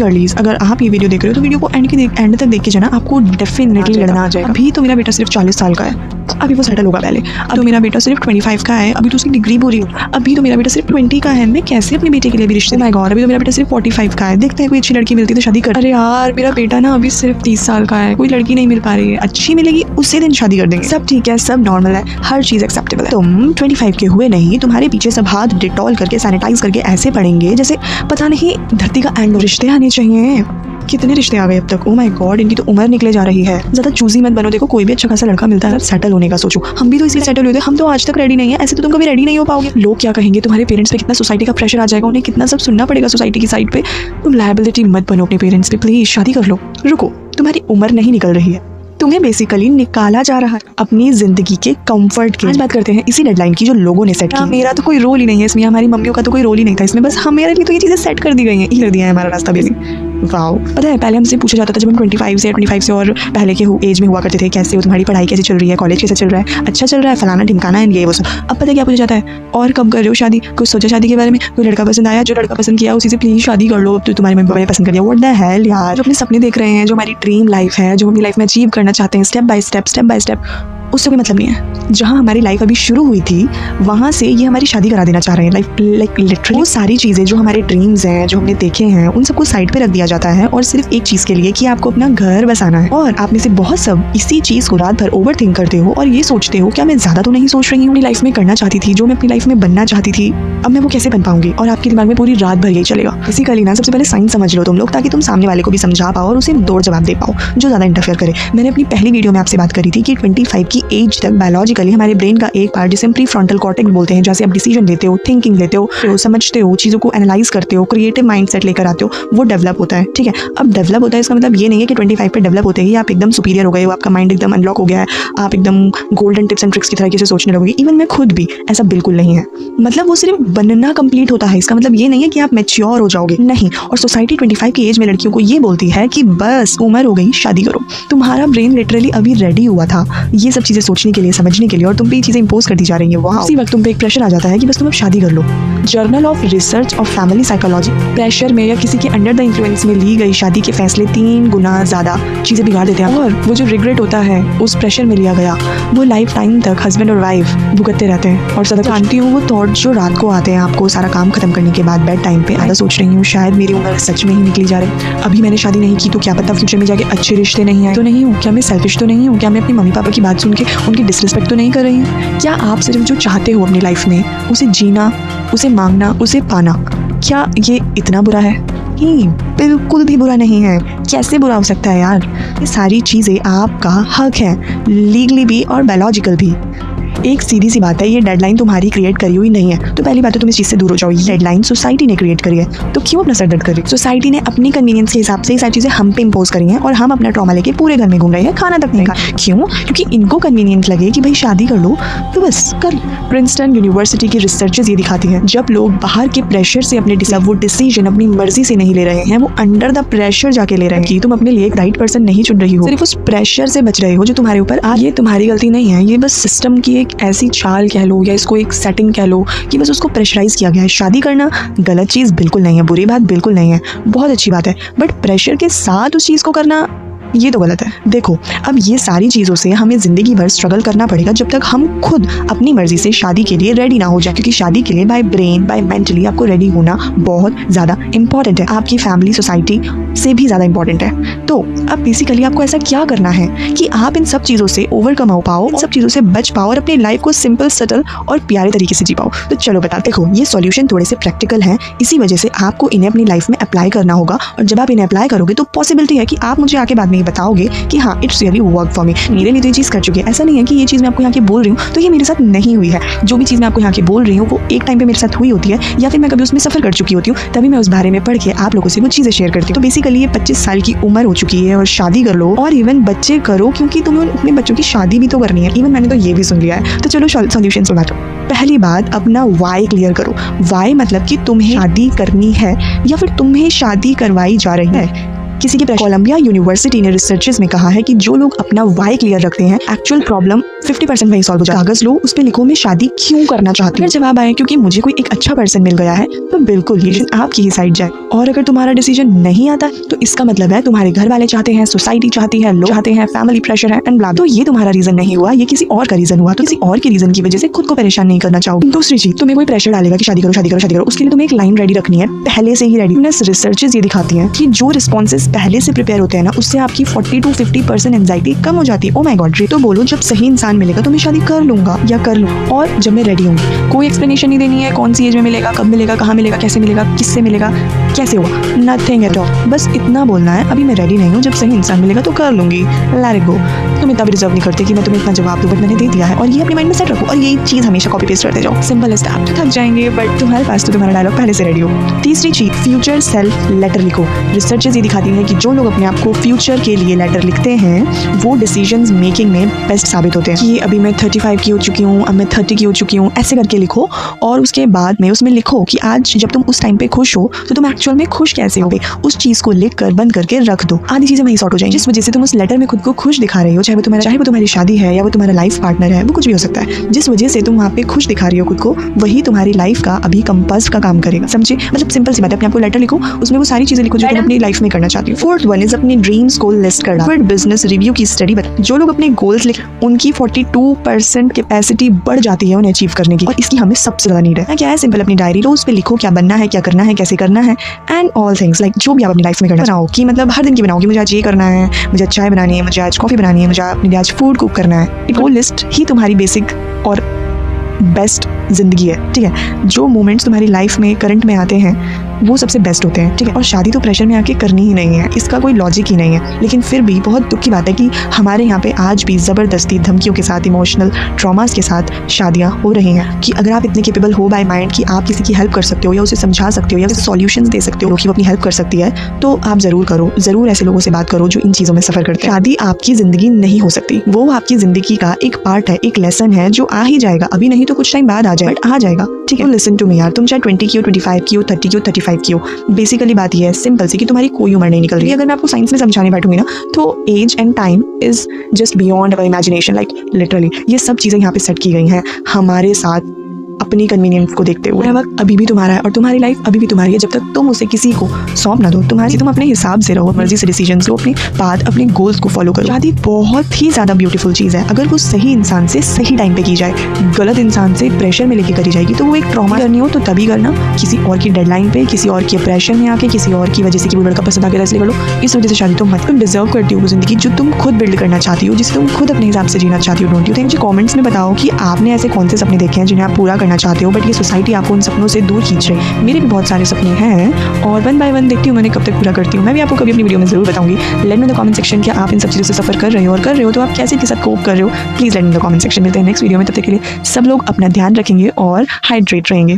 गर्लीज, अगर आप ये वीडियो देख रहे हो तो वीडियो को एंड तक देख के जाना, आपको डेफिनेटली लड़ना आ जाएगा। अभी तो मेरा बेटा सिर्फ 40 साल का है, अभी वो सेटल होगा पहले। अब तो मेरा बेटा सिर्फ 25 का है, अभी तो उसकी डिग्री पूरी हो। अभी तो मेरा बेटा सिर्फ 20 का है, मैं कैसे अपने बेटे के लिए भी रिश्ते माय गॉड। अभी तो मेरा बेटा सिर्फ 45 का है, देखते हैं कोई अच्छी लड़की मिलती है तो शादी कर। अरे यार मेरा बेटा ना अभी सिर्फ 30 साल का है, कोई लड़की नहीं मिल पा रही है, अच्छी मिलेगी उसी दिन शादी कर देंगे। सब ठीक है, सब नॉर्मल है, हर चीज एक्सेप्टेबल है। तुम 25 के हुए नहीं, तुम्हारे पीछे सब हाथ डिटॉल करके सैनिटाइज करके ऐसे पड़ेंगे जैसे पता नहीं धरती का एंड। रिश्ते आने चाहिए, कितने रिश्ते आ गए अब तक। ओ माय गॉड, इनकी तो उम्र निकले जा रही है। ज्यादा चूजी मत बनो, देखो कोई भी अच्छा खासा लड़का मिलता है सेटल होने का सोचो। हम भी तो इसलिए सेटल हुए थे, हम तो आज तक रेडी नहीं है, ऐसे तो तुम कभी रेडी नहीं हो पाओगे। लोग क्या कहेंगे, तुम्हारे पेरेंट्स पे कितना सोसाइटी का प्रेशर आ जाएगा, उन्हें कितना सब सुनना पड़ेगा सोसाइटी की साइड पे। तुम लायबिलिटी मत बनो अपने पेरेंट्स पे, प्लीज शादी कर लो। रुको, तुम्हारी उम्र नहीं निकल रही है, तुम्हें बेसिकली निकाला जा रहा है अपनी जिंदगी के कंफर्ट के। आज बात करते हैं इसी डेडलाइन की जो लोगों ने सेट की। मेरा तो कोई रोल ही नहीं है इसमें, हमारी मम्मियों का तो कोई रोल ही नहीं था इसमें, बस हमारे लिए तो ये चीजें सेट कर दी गई हैं, कर दिया है हमारा रास्ता बेसिक। वाओ, पता है पहले हमसे पूछा जाता था जब हम 25 से और पहले के एज में हुआ करते थे, कैसे हो तुम्हारी पढ़ाई कैसे चल रही है, कॉलेज कैसे चल रहा है, अच्छा चल रहा है, फलाना ढिमकाना है, ये वो सब। अब पता क्या पूछा जाता है, और कब कर रहे हो शादी, कुछ सोचा शादी के बारे में, कोई लड़का पसंद आया, जो लड़का पसंद किया उसी से प्लीज शादी कर लो, अब तो तुम्हारे मम्मी पापा ने पसंद कर दिया। व्हाट द हेल यार, जो अपने सपने देख रहे हैं, जो हमारी ड्रीम लाइफ है, जो अपनी लाइफ में अचीव करना चाहते हैं स्टेप बाय स्टेप, उससे कोई मतलब नहीं है। जहाँ हमारी लाइफ अभी शुरू हुई थी वहाँ से ये हमारी शादी करा देना चाह रहे हैं। लाइक लिटरली वो सारी चीज़ें जो हमारे ड्रीम्स हैं, जो हमने देखे हैं, उन सबको साइड पे रख दिया जाता है और सिर्फ एक चीज़ के लिए कि आपको अपना घर बसाना है। और आप में से बहुत सब इसी चीज़ को रात भर ओवर थिंक करते हो और ये सोचते हो क्या मैं ज़्यादा तो नहीं सोच रही हूँ। अपनी लाइफ में करना चाहती थी जो मैं अपनी लाइफ में बनना चाहती थी, अब मैं वो कैसे बन पाऊंगी। और आपके दिमाग में पूरी रात भर यही चलेगा। बेसिकली ना सबसे पहले साइन समझ लो तुम लोग, ताकि तुम सामने वाले को भी समझा पाओ और उसे दौड़ जवाब दे पाओ जो ज़्यादा इंटरफेयर करे। मैंने अपनी पहली वीडियो में आपसे बात करी थी कि 25 की एज तक बायोलॉजिकली हमारे ब्रेन का एक पार्ट जिसे हम प्री फ्रंटल कॉर्टेक्स बोलते हैं, जैसे आप डिसीजन लेते हो, थिंकिंग लेते हो, समझते हो, चीज़ों को एनालाइज करते हो, क्रिएटिव माइंडसेट लेकर आते हो, वो डेवलप होता है। ठीक है, अब डेवलप होता है इसका मतलब ये नहीं है कि 25 पे डेवलप होते ही आप एकदम सुपीरियर हो गए हो, आपका माइंड एकदम अनलॉक हो गया है, आप एकदम गोल्डन टिप्स एंड ट्रिक्स की तरह से सोचने लगोगे। इवन मैं खुद भी, ऐसा बिल्कुल नहीं है। मतलब वो सिर्फ बनना कंप्लीट होता है, इसका मतलब ये नहीं है कि आप मैच्योर हो जाओगे, नहीं। और सोसाइटी 25 की एज में लड़कियों को ये बोलती है कि बस उम्र हो गई शादी करो। तुम्हारा ब्रेन लिटरली अभी रेडी हुआ था ये सब चीज़ें सोचने के लिए, समझने के लिए, और तुम पे चीज़ें इंपोज कर दी जा रही है। वहाँ उसी वक्त तुम पे एक प्रेशर आ जाता है कि बस तुम अब शादी कर लो। Journal of research of family psychology, pressure में या किसी के अंडर द इन्फ्लुएंस में ली गई शादी के फैसले 3 गुना ज़्यादा चीज़ें बिगाड़ देते हैं। और वो जो रिग्रेट होता है उस प्रेशर में लिया गया, वो लाइफ टाइम तक हस्बैंड और वाइफ भुगतते रहते हैं। और सदा जानती हूँ वो थॉट जो रात को आते हैं आपको सारा काम खत्म करने के बाद बेड टाइम पे, आधा सोच रही हूँ शायद मेरी उम्र सच में ही निकली जा रही, अभी मैंने शादी नहीं की तो क्या पता फ्यूचर में जाके अच्छे रिश्ते नहीं आए तो नहीं हूँ, क्या मैं सेल्फिश तो नहीं हूँ, क्या मैं अपनी मम्मी पापा की बात सुन के उनकी डिसरिस्पेक्ट तो नहीं कर रही हूँ। क्या आप सिर्फ जो चाहते हो अपनी लाइफ में उसे जीना, उसे मांगना, उसे पाना, क्या ये इतना बुरा है? नहीं, बिल्कुल भी बुरा नहीं है। कैसे बुरा हो सकता है यार? ये सारी चीज़ें आपका हक है, लीगली भी और बायोलॉजिकल भी। एक सीधी सी बात है, ये डेडलाइन तुम्हारी क्रिएट करी हुई नहीं है, तो पहली बात तो तुम इस चीज़ से दूर हो जाओ। ये डेडलाइन सोसाइटी ने क्रिएट करी है, तो क्यों अपना सर दर्द कर रही है? सोसाइटी ने अपनी कन्वीनियंस के हिसाब से ये सारी चीज़ें हम पे इम्पोज करी हैं और हम अपना ट्रॉमा लेके पूरे घर में घूम रहे हैं, खाना तक नहीं खा। क्यों? क्योंकि इनको कन्वीनियंट लगे कि भाई शादी कर लो तो बस कर। प्रिंसटन यूनिवर्सिटी की रिसर्चेस ये दिखाती हैं जब लोग बाहर के प्रेशर से अपने वो डिसीजन अपनी मर्जी से नहीं ले रहे हैं, वो अंडर द प्रेशर जाके ले रहे हैं कि तुम अपने लिए एक राइट पर्सन नहीं चुन रही हो, सिर्फ उस प्रेशर से बच रहे हो जो तुम्हारे ऊपर ये तुम्हारी गलती नहीं है, ये बस सिस्टम की एक ऐसी चाल कह लो या इसको एक सेटिंग कह लो कि बस उसको प्रेशराइज किया गया है। शादी करना गलत चीज़ बिल्कुल नहीं है, बुरी बात बिल्कुल नहीं है, बहुत अच्छी बात है, बट प्रेशर के साथ उस चीज़ को करना ये तो गलत है। देखो, अब ये सारी चीज़ों से हमें ज़िंदगी भर स्ट्रगल करना पड़ेगा जब तक हम खुद अपनी मर्जी से शादी के लिए रेडी ना हो जाए, क्योंकि शादी के लिए बाय ब्रेन बाय मेंटली आपको रेडी होना बहुत ज़्यादा इंपॉर्टेंट है, आपकी फैमिली सोसाइटी से भी ज़्यादा इंपॉर्टेंट है। तो अब बेसिकली आपको ऐसा क्या करना है कि आप इन सब चीज़ों से ओवरकम हो पाओ, इन सब चीज़ों से बच पाओ और अपनी लाइफ को सिंपल, सटल और प्यारे तरीके से जी पाओ। तो चलो बता, देखो ये सॉल्यूशन थोड़े से प्रैक्टिकल हैं, इसी वजह से आपको इन्हें अपनी लाइफ में अप्लाई करना होगा। और जब आप इन्हें अप्लाई करोगे तो पॉसिबिलिटी है कि आप मुझे आके बाद में ये बताओगे कि हाँ it's really work for me, मेरे लिए तो ये चीज़ कर चुकी है। ऐसा नहीं है कि ये चीज़ मैं आपको यहाँ के बोल रही हूँ तो ये मेरे साथ नहीं हुई है। जो भी चीज़ मैं आपको यहाँ के बोल रही हूँ वो एक टाइम पे मेरे साथ हुई होती है या फिर मैं कभी उसमें सफ़र कर चुकी होती हूँ, तभी मैं उस बारे में पढ़ के आप लोगों से वो चीज़ें शेयर करती हूँ। तो बेसिकली ये 25 साल की उम्र हो चुकी है और शादी कर लो, और इवन बच्चे करो क्योंकि तुम्हें अपने बच्चों की शादी भी तो करनी है। इवन मैंने तो ये भी सुन लिया है। तो चलो सॉल्यूशन से बात। पहली बात, अपना वाई क्लियर करो। वाई मतलब कि तुम्हें शादी करनी है या फिर तुम्हें शादी करवाई जा रही है, किसी की कोलंबिया यूनिवर्सिटी ने रिसर्चेस में कहा है कि जो लोग अपना वाई क्लियर रखते हैं एक्चुअल प्रॉब्लम 50% वही सॉल्व हो जाता है। कागज लो, उस पे लिखो मैं शादी क्यों करना चाहती हूँ। अगर जवाब आए क्योंकि मुझे कोई एक अच्छा पर्सन मिल गया है, तो बिल्कुल ये डिसीजन आपकी ही साइड जाए। और अगर तुम्हारा डिसीजन नहीं आता तो इसका मतलब है तुम्हारे घर वाले चाहते हैं, सोसाइटी चाहती है, लोग चाहते हैं, फैमिली प्रेशर है एंड ब्ला। तो ये तुम्हारा रीजन नहीं हुआ, ये किसी और का रीजन हुआ। तो किसी और के रीजन की वजह से खुद को परेशान नहीं करना चाहोगे। दूसरी चीज, तुम्हें कोई प्रेशर डालेगा कि शादी करो शादी करो शादी करो, उसके लिए तुम्हें एक लाइन रेडी रखनी है, पहले से ही रेडी। रिसर्चेस ये दिखाती हैं कि जो रिस्पॉन्सेज पहले से प्रिपेयर होते हैं ना, उससे आपकी 40 to 50% एंजाइटी कम हो जाती है। ओ माय गॉड, तो बोलो जब सही इंसान मिलेगा तो मैं शादी कर लूंगा या कर लूँ, और जब मैं रेडी हूँ। कोई एक्सप्लेनेशन नहीं देनी है कौन सी एज में मिलेगा, कब मिलेगा, कहाँ मिलेगा, कैसे मिलेगा, किससे मिलेगा, कैसे होगा, नथिंग एट ऑल। बस इतना बोलना है अभी मैं रेडी नहीं हूँ, जब सही इंसान मिलेगा तो कर लूंगी, लेट इट गो। तुम इतना भी डिजर्व नहीं करते कि मैं तुम्हें इतना जवाब दूं, बट मैंने दे दिया है। और ये अपने माइंड में सेट रखो और ये चीज हमेशा कॉपी पेस्ट करते जाओ। Simple is that. थक जाएंगे बट तुम्हारे पास तो तुम्हारा डायलॉग पहले से रेडी हो। तीसरी चीज, फ्यूचर सेल्फ लेटर लिखो। रिसर्चेस ये दिखाती हैं कि जो लोग अपने आप को फ्यूचर के लिए लेटर लिखते हैं वो डिसीजंस मेकिंग में बेस्ट साबित होते हैं। कि अभी मैं 35 की हो चुकी हूँ, अब मैं 30 की हो चुकी हूँ, ऐसे करके लिखो। और उसके बाद में उसमें लिखो कि आज जब तुम उस टाइम पे खुश हो तो तुम एक्चुअल में खुश कैसे होगे, उस चीज को लिख कर बंद करके रख दो। आधी चीजें वहीं सॉर्ट हो जाएंगी। जिस वजह से तुम उस लेटर में खुद को खुश दिखा रही हो, चाहे वो तुम्हारी शादी है या वो तुम्हारा लाइफ पार्टनर है, वो कुछ भी हो सकता है। जिस वजह से तुम वहाँ पे खुश दिखा रही हो खुद को, वही तुम्हारी लाइफ का अभी कंपास का काम करेगा। समझे? मतलब सिंपल सी बात है, अपने आप को लेटर लिखो, उसमें वो सारी चीजें लिखो जो तुम अपनी लाइफ में करना चाहती हो। फोर्थ वन इज अपनी ड्रीम्स को लिस्ट करना। फिर बिजनेस रिव्यू की स्टडी बता, जो लोग अपने गोल्स लिख, उनकी 42% कैपेसिटी बढ़ जाती है उन्हें अचीव करने की, और इसकी हमें सबसे ज्यादा नीड है। क्या है? सिंपल अपनी डायरी लो, उस पे लिखो क्या बनना है, क्या करना है, कैसे करना है, एंड ऑल थिंग्स लाइक जो भी आप अपनी लाइफ में करना बनाओ। कि मतलब हर दिन की बनाओ कि मुझे आज ये करना है, मुझे चाय बनानी है, मुझे आज कॉफी बनानी है, मुझे अपने लिए आज फूड कुक करना है। वो लिस्ट ही तुम्हारी बेसिक और बेस्ट जिंदगी है। ठीक है, जो मोमेंट्स तुम्हारी लाइफ में करंट में आते हैं वो सबसे बेस्ट होते हैं। ठीक है, और शादी तो प्रेशर में आके करनी ही नहीं है, इसका कोई लॉजिक ही नहीं है। लेकिन फिर भी बहुत दुख की बात है कि हमारे यहाँ पे आज भी ज़बरदस्ती धमकियों के साथ, इमोशनल ट्रॉमास के साथ शादियाँ हो रही हैं। कि अगर आप इतने केपेबल हो बाय माइंड कि आप किसी की हेल्प कर सकते हो या उसे समझा सकते हो या उसे सॉल्यूशंस दे सकते हो कि वो अपनी हेल्प कर सकती है, तो आप ज़रूर करो। ज़रूर ऐसे लोगों से बात करो जो इन चीज़ों में सफ़र करते हैं। शादी आपकी ज़िंदगी नहीं हो सकती, वो आपकी ज़िंदगी का एक पार्ट है, एक लेसन है जो आ ही जाएगा। अभी नहीं तो कुछ टाइम बाद आ जाए, बट आ जाएगा। ठीक है, लिसन टू मी यार, तुम चाहे 20 की हो, 25 की हो, 30 की हो, 35 की हो, बेसिकली बात ये है सिंपल सी कि तुम्हारी कोई उम्र नहीं निकल रही है। अगर मैं आपको साइंस में समझाने बैठूंगी ना, तो age and time is just beyond our imagination. Like literally ये सब चीज़ें यहाँ पे सेट की गई हैं हमारे साथ अपनी कन्वीनियंस को देखते हुए। वक्त अभी भी तुम्हारा है और तुम्हारी लाइफ अभी भी तुम्हारी है। जब तक तुम उसे किसी को सौंप ना दो, तुम अपने हिसाब से रहो, मर्जी से डिसीजंस लो, अपने पाथ, अपने गोल्स को फॉलो करो। शादी बहुत ही ज़्यादा ब्यूटीफुल चीज़ है अगर वो सही इंसान से सही टाइम पे की जाए। गलत इंसान से प्रेशर में लेके करी जाएगी तो वो एक ट्रॉमा करनी हो तो तभी करना, किसी और की डेडलाइन पे, किसी और के प्रेशर में आके, किसी और की वजह से कि वो लड़का पसंद आके इसलिए कर लो। इस वजह से शादी तो मत। तुम डिजर्व करती हो वो जिंदगी जो तुम खुद बिल्ड करना चाहती हो, जिसे तुम खुद अपने हिसाब से जीना चाहती हो। Don't you think? मुझे कमेंट्स में बताओ कि आपने ऐसे कौन से सपने देखे हैं जिन्हें आप पूरा करना चाहते हो बट ये सोसाइटी आपको उन सपनों से दूर खींच रही है। मेरे भी बहुत सारे सपने हैं और वन बाय वन देखती हूँ मैंने कब तक पूरा करती हूँ। मैं भी आपको कभी अपनी वीडियो में जरूर बताऊंगी। Let me in the comment section कि आप इन सब चीज़ों से सफर कर रहे हो, और कर रहे हो तो आप कैसे के साथ कोप कर रहे हो। Please let me in the comment section. मिलते हैं नेक्स्ट वीडियो में, तब तक के लिए सब लोग अपना ध्यान रखेंगे और हाइड्रेट रहेंगे।